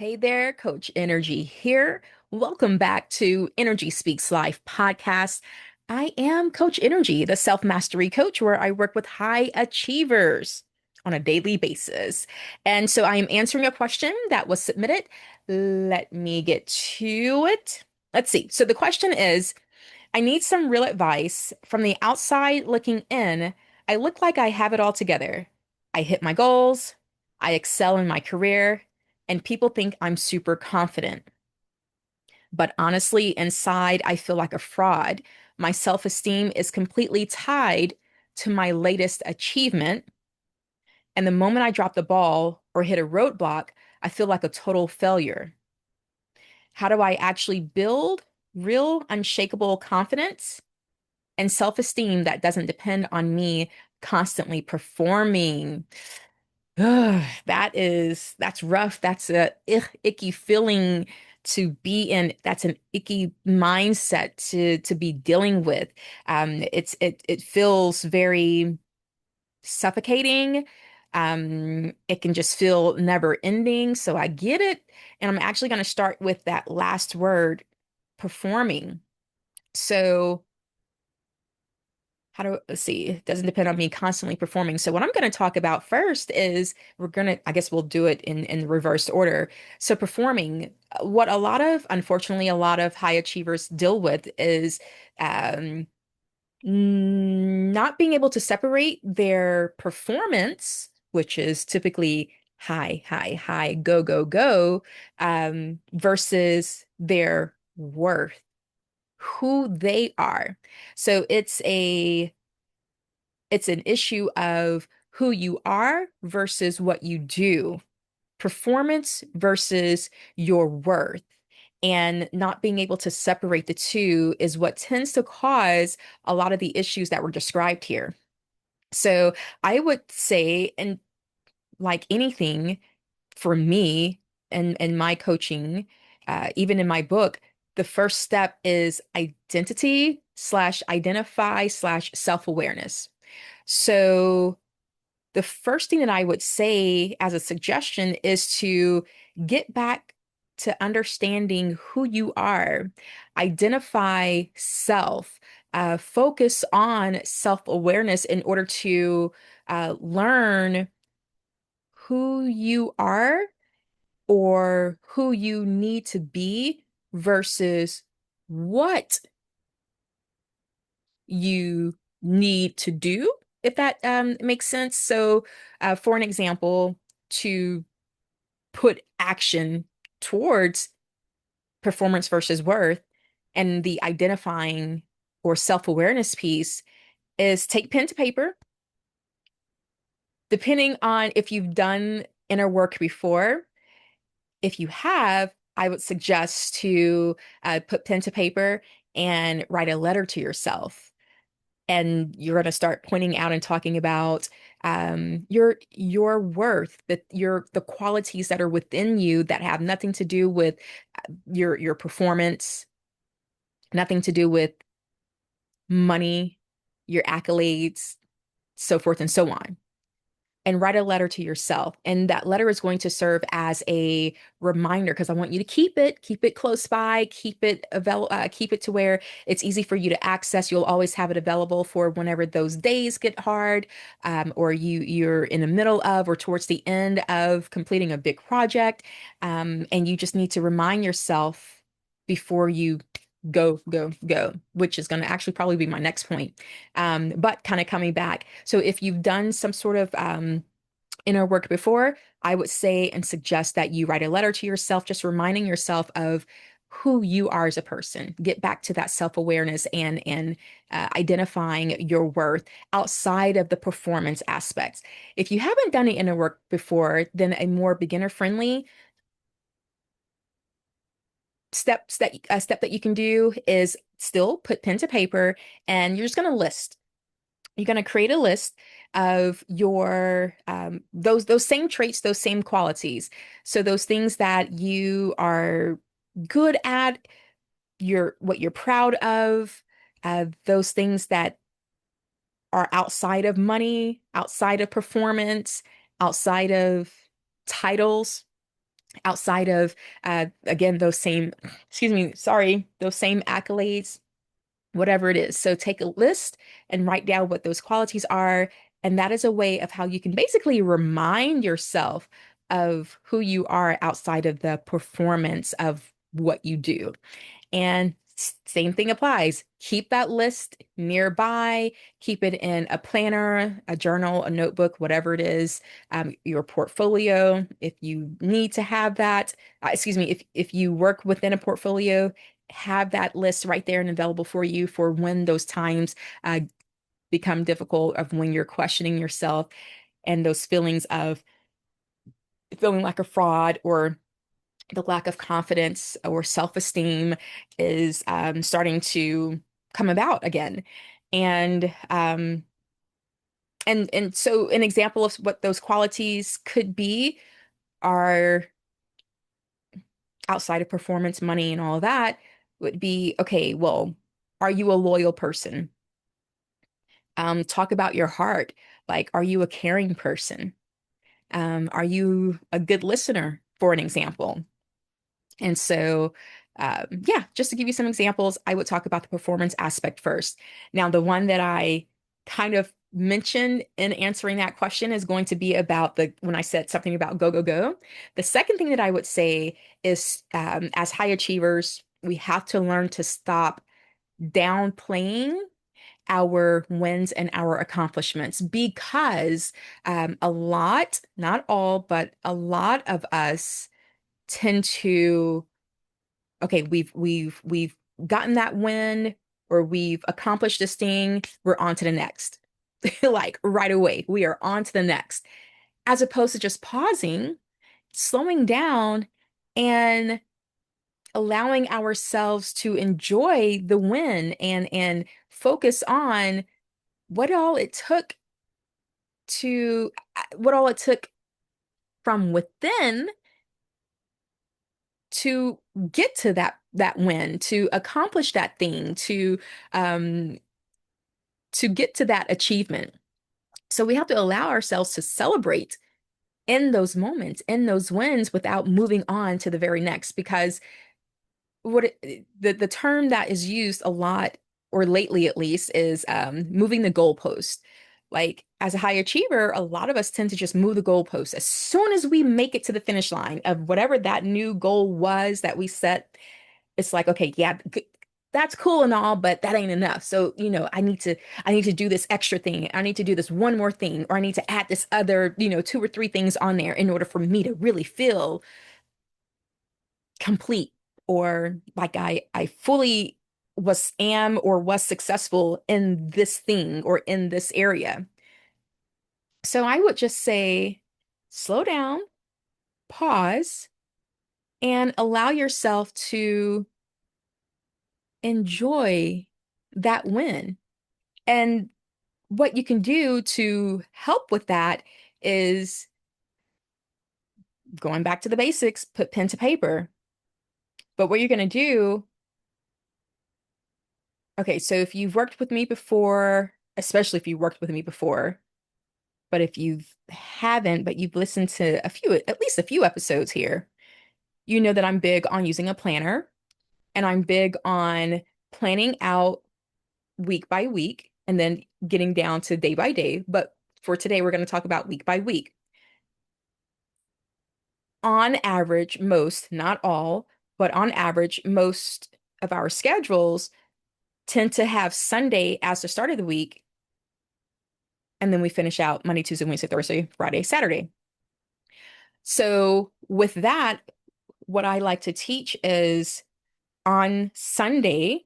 Hey there, Coach Energy here. Welcome back to Energy Speaks Life podcast. I am Coach Energy, the self mastery coach, where I work with high achievers on a daily basis. And so I am answering a question that was submitted. Let me get to it. Let's see. So the question is, I need some real advice. From the outside looking in, I look like I have it all together. I hit my goals, I excel in my career, and people think I'm super confident. But honestly, inside, I feel like a fraud. My self-esteem is completely tied to my latest achievement. And the moment I drop the ball or hit a roadblock, I feel like a total failure. How do I actually build real, unshakable confidence and self-esteem that doesn't depend on me constantly performing? Ugh, that's rough. That's a icky feeling to be in. That's an icky mindset to be dealing with. It feels very suffocating. It can just feel never ending. So I get it. And I'm actually going to start with that last word, performing. So let's see, it doesn't depend on me constantly performing. So what I'm going to talk about first is I guess we'll do it in reverse order. So performing, what unfortunately, a lot of high achievers deal with is um, not being able to separate their performance, which is typically high, high, high, go, go, go, versus their worth, who they are. So it's an issue of who you are versus what you do, performance versus your worth. And not being able to separate the two is what tends to cause a lot of the issues that were described here. So I would say, and like anything for me and my coaching, even in my book, the first step is identity slash identify slash self-awareness. So the first thing that I would say as a suggestion is to get back to understanding who you are, identify self, focus on self-awareness in order to learn who you are or who you need to be versus what you need to do, if that makes sense. So, for an example, to put action towards performance versus worth and the identifying or self-awareness piece is take pen to paper. Depending on if you've done inner work before, if you have, I would suggest to put pen to paper and write a letter to yourself. And you're going to start pointing out and talking about your worth, the qualities that are within you that have nothing to do with your performance, nothing to do with money, your accolades, so forth and so on. And write a letter to yourself. And that letter is going to serve as a reminder because I want you to keep it close by, keep it to where it's easy for you to access. You'll always have it available for whenever those days get hard, or you're in the middle of or towards the end of completing a big project, and you just need to remind yourself before you go, go, go, which is going to actually probably be my next point. But kind of coming back. So if you've done some sort of inner work before, I would say and suggest that you write a letter to yourself, just reminding yourself of who you are as a person. Get back to that self-awareness and identifying your worth outside of the performance aspects. If you haven't done any inner work before, then a more beginner-friendly a step that you can do is still put pen to paper and you're just going to list. You're going to create a list of your those same traits, those same qualities. So those things that you are good at, what you're proud of, those things that are outside of money, outside of performance, outside of titles. outside of, again, those same, excuse me, sorry, those same accolades, whatever it is. So take a list and write down what those qualities are. And that is a way of how you can basically remind yourself of who you are outside of the performance of what you do. And same thing applies. Keep that list nearby, keep it in a planner, a journal, a notebook, whatever it is, your portfolio. If you need to have that, excuse me, if you work within a portfolio, have that list right there and available for you for when those times uh, become difficult, of when you're questioning yourself and those feelings of feeling like a fraud, or the lack of confidence or self-esteem is starting to come about again. And so an example of what those qualities could be are, outside of performance, money, and all of that, would be, okay, well, are you a loyal person? Talk about your heart. Like, are you a caring person? Are you a good listener, for an example? And so, yeah, just to give you some examples, I would talk about the performance aspect first. Now, the one that I kind of mentioned in answering that question is going to be about the when I said something about go, go, go. The second thing that I would say is, as high achievers, we have to learn to stop downplaying our wins and our accomplishments, because a lot, not all, but a lot of us tend to, okay, we've gotten that win, or we've accomplished this thing, we're on to the next. Like right away, we are on to the next, as opposed to just pausing, slowing down, and allowing ourselves to enjoy the win, and focus on what all it took what all it took from within to get to that win, to accomplish that thing, um to get to that achievement. So we have to allow ourselves to celebrate in those moments, in those wins, without moving on to the very next. Because the term that is used a lot, or lately at least, is moving the goalpost. Like, as a high achiever, a lot of us tend to just move the goalpost as soon as we make it to the finish line of whatever that new goal was that we set. It's like, okay, yeah, that's cool and all, but that ain't enough. So, I need to do this extra thing. I need to do this one more thing, or I need to add this other, two or three things on there in order for me to really feel complete, or like I fully was successful in this thing or in this area. So I would just say, slow down, pause, and allow yourself to enjoy that win. And what you can do to help with that is, going back to the basics, put pen to paper. But what you're going to do, okay, so if you've worked with me before, especially if you worked with me before, but if you haven't, but you've listened to at least a few episodes here, you know that I'm big on using a planner, and I'm big on planning out week by week and then getting down to day by day. But for today, we're going to talk about week by week. On average, most, not all, but on average, most of our schedules tend to have Sunday as the start of the week. And then we finish out Monday, Tuesday, Wednesday, Thursday, Friday, Saturday. So with that, what I like to teach is, on Sunday,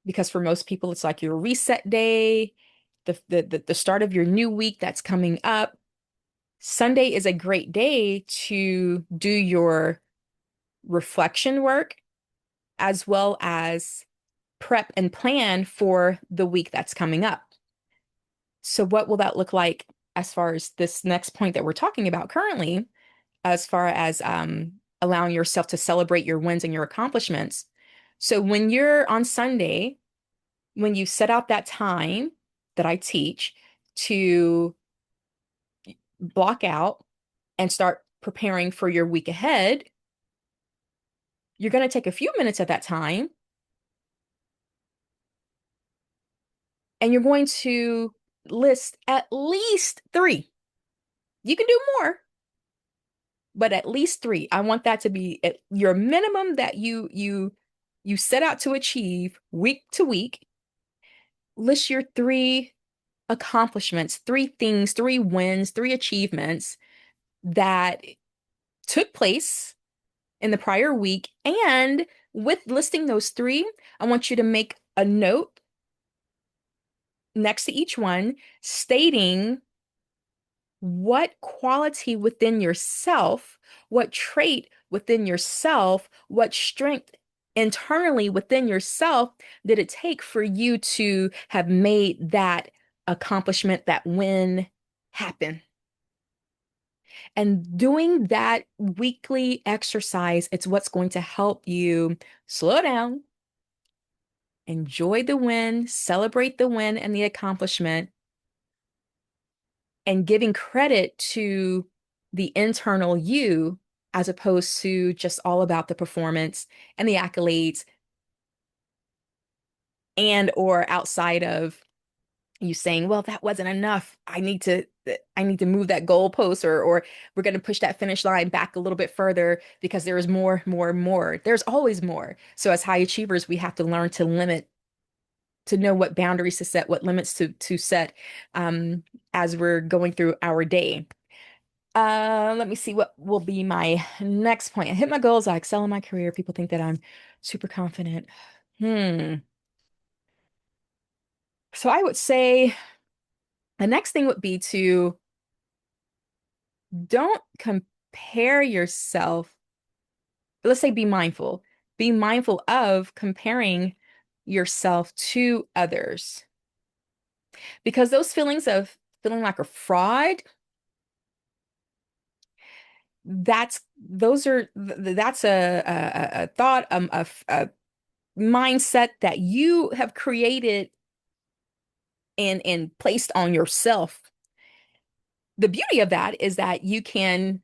because for most people it's like your reset day, the start of your new week that's coming up. Sunday is a great day to do your reflection work, as well as prep and plan for the week that's coming up. So what will that look like as far as this next point that we're talking about currently, as far as allowing yourself to celebrate your wins and your accomplishments? So when you're on Sunday, when you set out that time that I teach to block out and start preparing for your week ahead, you're going to take a few minutes at that time and you're going to list at least three. You can do more, but at least three. I want that to be at your minimum that you set out to achieve week to week. List your three accomplishments, three things, three wins, three achievements that took place in the prior week. And with listing those three, I want you to make a note next to each one stating what quality within yourself, what trait within yourself, what strength internally within yourself did it take for you to have made that accomplishment, that win happen. And doing that weekly exercise, it's what's going to help you slow down, enjoy the win, celebrate the win and the accomplishment, and giving credit to the internal you as opposed to just all about the performance and the accolades and or outside of you saying, well, that wasn't enough. I need to move that goalpost or we're going to push that finish line back a little bit further because there is more, more, more. There's always more. So as high achievers, we have to learn to limit, to know what boundaries to set, what limits to set um, as we're going through our day. Let me see what will be my next point. I hit my goals. I excel in my career. People think that I'm super confident. Hmm. So I would say the next thing would be to don't compare yourself. Let's say be mindful. Be mindful of comparing yourself to others because those feelings of feeling like a fraud, that's a thought, a mindset that you have created and placed on yourself. The beauty of that is that you can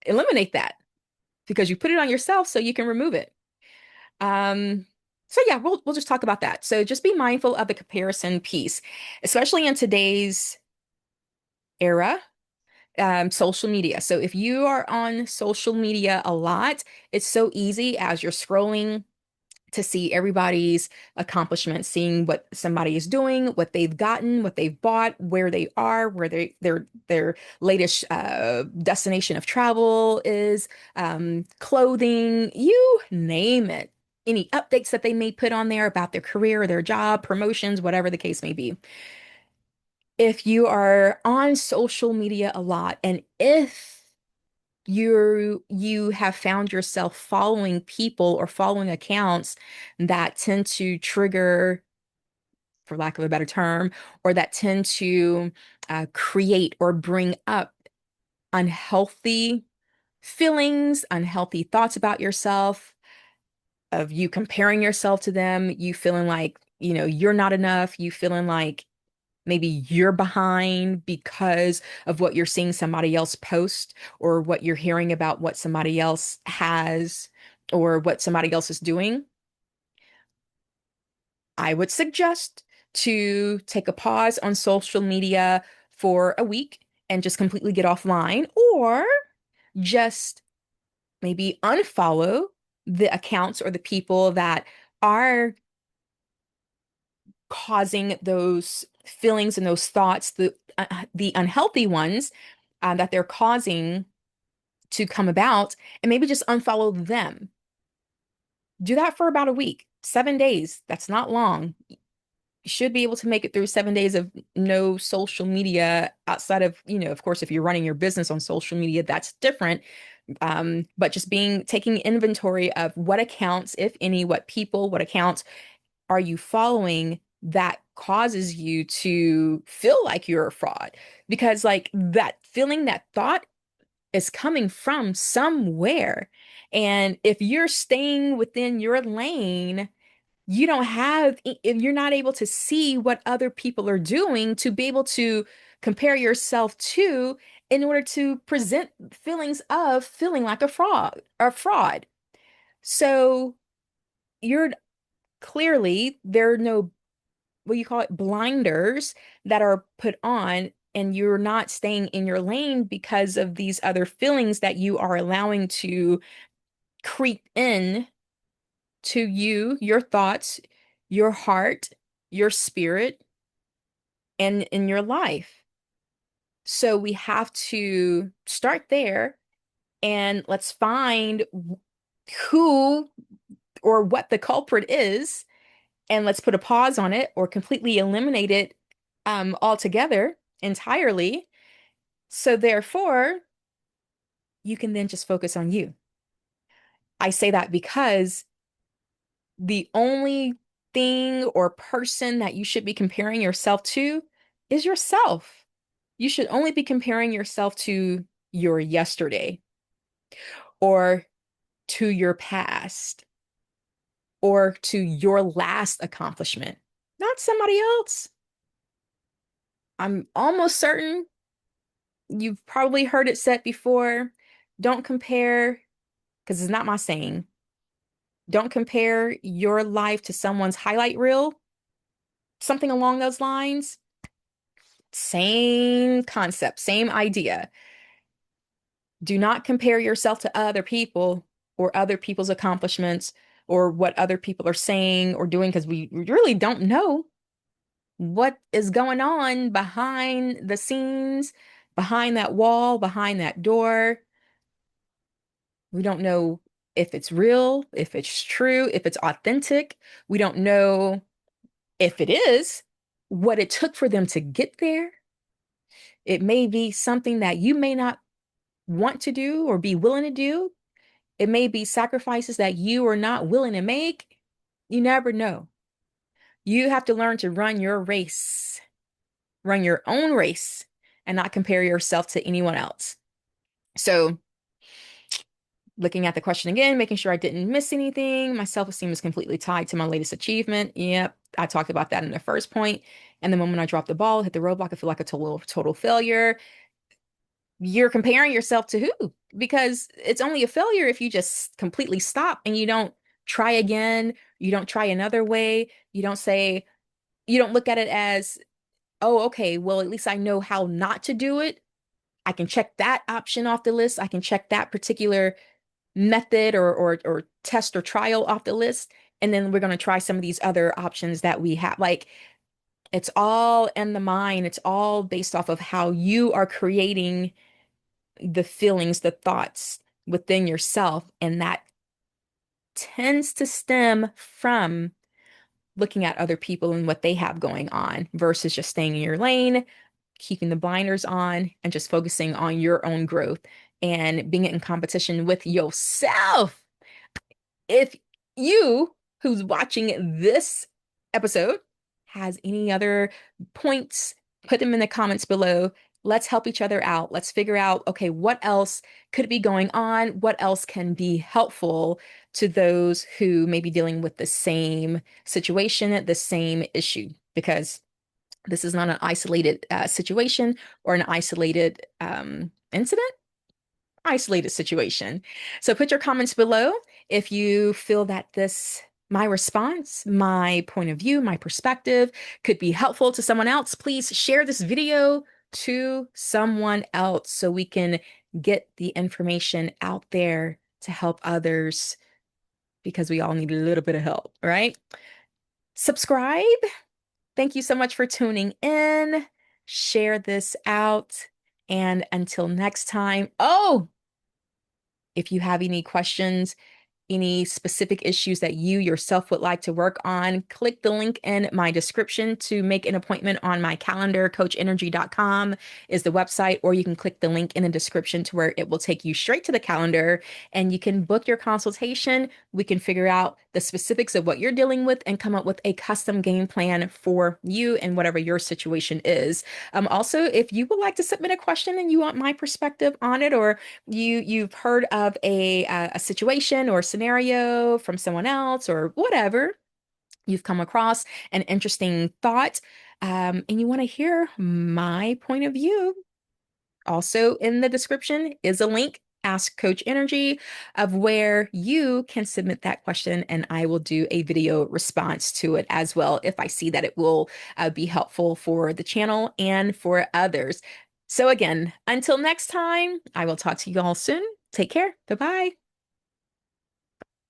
eliminate that because you put it on yourself so you can remove it. Um, so yeah, we'll just talk about that. So just be mindful of the comparison piece, especially in today's era, social media. So if you are on social media a lot, it's so easy as you're scrolling to see everybody's accomplishments, seeing what somebody is doing, what they've gotten, what they've bought, where they are, where their latest destination of travel is, clothing, you name it. Any updates that they may put on there about their career, their job, promotions, whatever the case may be. If you are on social media a lot, and if you have found yourself following people or following accounts that tend to trigger, for lack of a better term, or that tend to create or bring up unhealthy feelings, unhealthy thoughts about yourself, of you comparing yourself to them, you feeling like, you're not enough, you feeling like maybe you're behind because of what you're seeing somebody else post or what you're hearing about what somebody else has or what somebody else is doing. I would suggest to take a pause on social media for a week and just completely get offline, or just maybe unfollow the accounts or the people that are causing those feelings and those thoughts, the unhealthy ones that they're causing to come about, and maybe just unfollow them. Do that for about a week, 7 days. That's not long. You should be able to make it through 7 days of no social media outside of, of course, if you're running your business on social media, that's different. But just taking inventory of what accounts, if any, what people, what accounts are you following that causes you to feel like you're a fraud? Because like that feeling, that thought is coming from somewhere. And if you're staying within your lane, you don't have, if you're not able to see what other people are doing to be able to compare yourself to in order to present feelings of feeling like a fraud. So you're clearly there are no what you call it blinders that are put on, and you're not staying in your lane because of these other feelings that you are allowing to creep in to you, your thoughts, your heart, your spirit, and in your life. So we have to start there, and let's find who or what the culprit is, and let's put a pause on it or completely eliminate it altogether, entirely. So therefore, you can then just focus on you. I say that because the only thing or person that you should be comparing yourself to is yourself. You should only be comparing yourself to your yesterday or to your past or to your last accomplishment, not somebody else. I'm almost certain you've probably heard it said before. Don't compare, because it's not my saying. Don't compare your life to someone's highlight reel, something along those lines. Same concept, same idea. Do not compare yourself to other people or other people's accomplishments or what other people are saying or doing, because we really don't know what is going on behind the scenes, behind that wall, behind that door. We don't know if it's real, if it's true, if it's authentic. We don't know if it is what it took for them to get there. It may be something that you may not want to do or be willing to do. It may be sacrifices that you are not willing to make. You never know. You have to learn to run your race, run your own race, and not compare yourself to anyone else. So, looking at the question again, making sure I didn't miss anything. My self-esteem is completely tied to my latest achievement. Yep, I talked about that in the first point. And the moment I drop the ball, hit the roadblock, I feel like a total failure. You're comparing yourself to who? Because it's only a failure if you just completely stop and you don't try again. You don't try another way. You don't say, you don't look at it as, oh, okay, well, at least I know how not to do it. I can check that option off the list. I can check that particular method or test or trial off the list. And then we're going to try some of these other options that we have. Like, it's all in the mind. It's all based off of how you are creating the feelings, the thoughts within yourself. And that tends to stem from looking at other people and what they have going on versus just staying in your lane, keeping the blinders on, and just focusing on your own growth and being in competition with yourself. If you who's watching this episode has any other points, put them in the comments below. Let's help each other out. Let's figure out, okay, what else could be going on? What else can be helpful to those who may be dealing with the same situation, the same issue? Because this is not an isolated situation or an isolated incident, isolated situation. So put your comments below if you feel that my response, my point of view, my perspective could be helpful to someone else. Please share this video to someone else so we can get the information out there to help others, because we all need a little bit of help, right? Subscribe. Thank you so much for tuning in. Share this out. And until next time, if you have any questions, any specific issues that you yourself would like to work on, click the link in my description to make an appointment on my calendar. CoachNrgy.com is the website, or you can click the link in the description to where it will take you straight to the calendar and you can book your consultation. We can figure out the specifics of what you're dealing with and come up with a custom game plan for you and whatever your situation is. Also, if you would like to submit a question and you want my perspective on it, or you've heard of a situation or scenario from someone else or whatever, you've come across an interesting thought, and you want to hear my point of view, Also, in the description is a link, Ask Coach Energy, of where you can submit that question, and I will do a video response to it as well if I see that it will be helpful for the channel and for others. So, again, until next time, I will talk to you all soon. Take care. Bye bye.